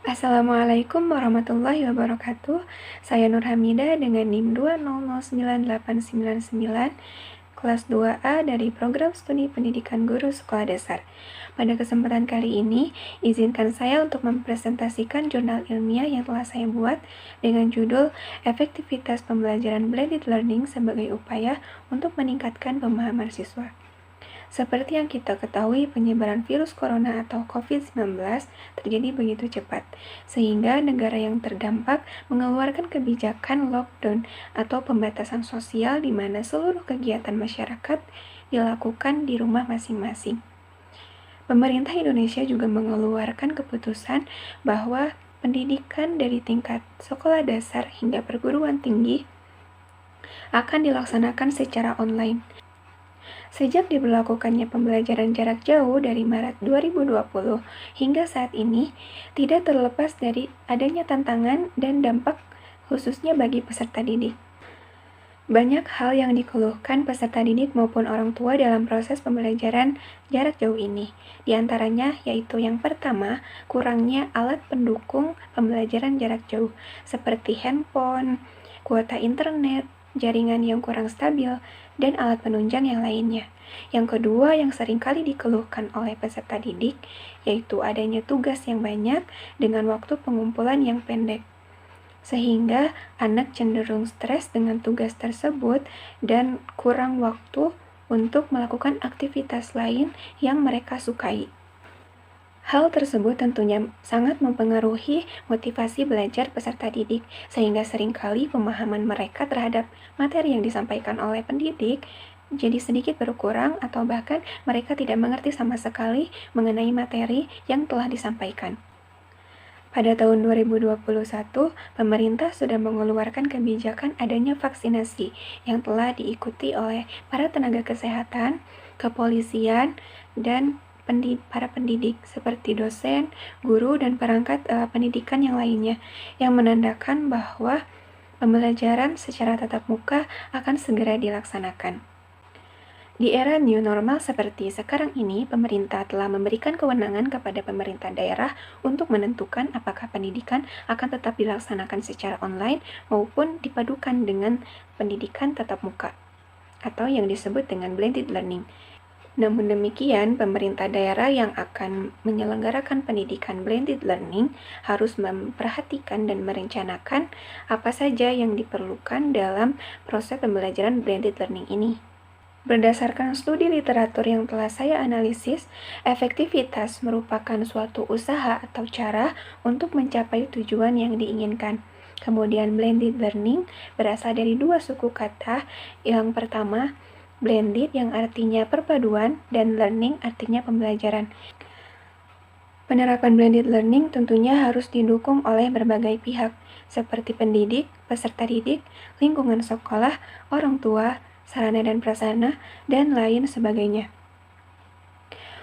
Assalamualaikum warahmatullahi wabarakatuh. Saya Nur Hamidah dengan NIM 2009899, kelas 2A dari Program Studi Pendidikan Guru Sekolah Dasar. Pada kesempatan kali ini, izinkan saya untuk mempresentasikan jurnal ilmiah yang telah saya buat dengan judul Efektivitas Pembelajaran Blended Learning sebagai Upaya untuk Meningkatkan Pemahaman Siswa. Seperti yang kita ketahui, penyebaran virus corona atau COVID-19 terjadi begitu cepat, sehingga negara yang terdampak mengeluarkan kebijakan lockdown atau pembatasan sosial di mana seluruh kegiatan masyarakat dilakukan di rumah masing-masing. Pemerintah Indonesia juga mengeluarkan keputusan bahwa pendidikan dari tingkat sekolah dasar hingga perguruan tinggi akan dilaksanakan secara online. Sejak diberlakukannya pembelajaran jarak jauh dari Maret 2020 hingga saat ini, tidak terlepas dari adanya tantangan dan dampak khususnya bagi peserta didik. Banyak hal yang dikeluhkan peserta didik maupun orang tua dalam proses pembelajaran jarak jauh ini. Di antaranya yaitu yang pertama, kurangnya alat pendukung pembelajaran jarak jauh seperti handphone, kuota internet, jaringan yang kurang stabil, dan alat penunjang yang lainnya. Yang kedua yang seringkali dikeluhkan oleh peserta didik, yaitu adanya tugas yang banyak dengan waktu pengumpulan yang pendek. Sehingga anak cenderung stres dengan tugas tersebut dan kurang waktu untuk melakukan aktivitas lain yang mereka sukai. Hal tersebut tentunya sangat mempengaruhi motivasi belajar peserta didik, sehingga seringkali pemahaman mereka terhadap materi yang disampaikan oleh pendidik jadi sedikit berkurang atau bahkan mereka tidak mengerti sama sekali mengenai materi yang telah disampaikan. Pada tahun 2021, pemerintah sudah mengeluarkan kebijakan adanya vaksinasi yang telah diikuti oleh para tenaga kesehatan, kepolisian, dan para pendidik seperti dosen, guru, dan perangkat pendidikan yang lainnya, yang menandakan bahwa pembelajaran secara tatap muka akan segera dilaksanakan. Di era new normal seperti sekarang ini, pemerintah telah memberikan kewenangan kepada pemerintah daerah untuk menentukan apakah pendidikan akan tetap dilaksanakan secara online maupun dipadukan dengan pendidikan tatap muka atau yang disebut dengan blended learning. Namun demikian, pemerintah daerah yang akan menyelenggarakan pendidikan blended learning harus memperhatikan dan merencanakan apa saja yang diperlukan dalam proses pembelajaran blended learning ini. Berdasarkan studi literatur yang telah saya analisis, efektivitas merupakan suatu usaha atau cara untuk mencapai tujuan yang diinginkan. Kemudian blended learning berasal dari dua suku kata. Yang pertama, blended yang artinya perpaduan dan learning artinya pembelajaran. Penerapan blended learning tentunya harus didukung oleh berbagai pihak seperti pendidik, peserta didik, lingkungan sekolah, orang tua, sarana dan prasarana, dan lain sebagainya.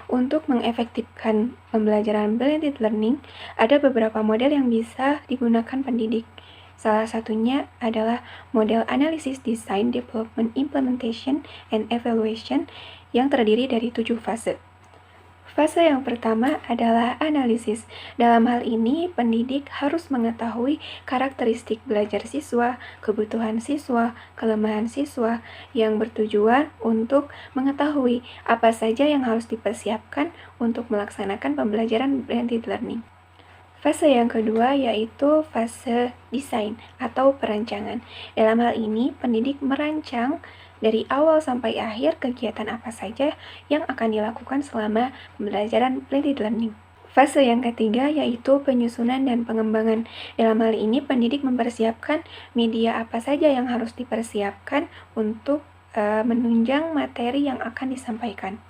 Untuk mengefektifkan pembelajaran blended learning, ada beberapa model yang bisa digunakan pendidik. Salah satunya adalah model analisis, design, development, implementation, and evaluation yang terdiri dari 7 fase. Fase yang pertama adalah analisis. Dalam hal ini, pendidik harus mengetahui karakteristik belajar siswa, kebutuhan siswa, kelemahan siswa, yang bertujuan untuk mengetahui apa saja yang harus dipersiapkan untuk melaksanakan pembelajaran blended learning. Fase yang kedua yaitu fase desain atau perancangan. Dalam hal ini, pendidik merancang dari awal sampai akhir kegiatan apa saja yang akan dilakukan selama pembelajaran blended learning. Fase yang ketiga yaitu penyusunan dan pengembangan. Dalam hal ini, pendidik mempersiapkan media apa saja yang harus dipersiapkan untuk menunjang materi yang akan disampaikan.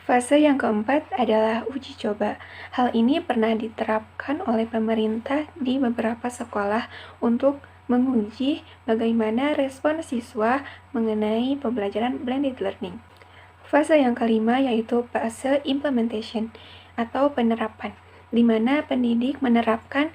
Fase yang keempat adalah uji coba. Hal ini pernah diterapkan oleh pemerintah di beberapa sekolah untuk menguji bagaimana respon siswa mengenai pembelajaran blended learning. Fase yang kelima yaitu fase implementation atau penerapan, di mana pendidik menerapkan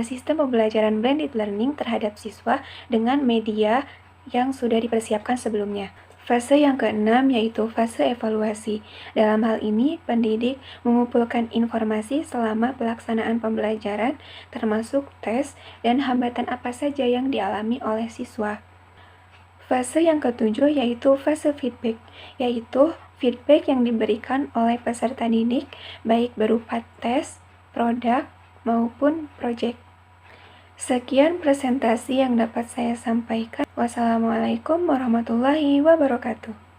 sistem pembelajaran blended learning terhadap siswa dengan media yang sudah dipersiapkan sebelumnya. Fase yang keenam yaitu fase evaluasi. Dalam hal ini, pendidik mengumpulkan informasi selama pelaksanaan pembelajaran, termasuk tes dan hambatan apa saja yang dialami oleh siswa. Fase yang ketujuh yaitu fase feedback, yaitu feedback yang diberikan oleh peserta didik, baik berupa tes, produk, maupun proyek. Sekian presentasi yang dapat saya sampaikan. Wassalamualaikum warahmatullahi wabarakatuh.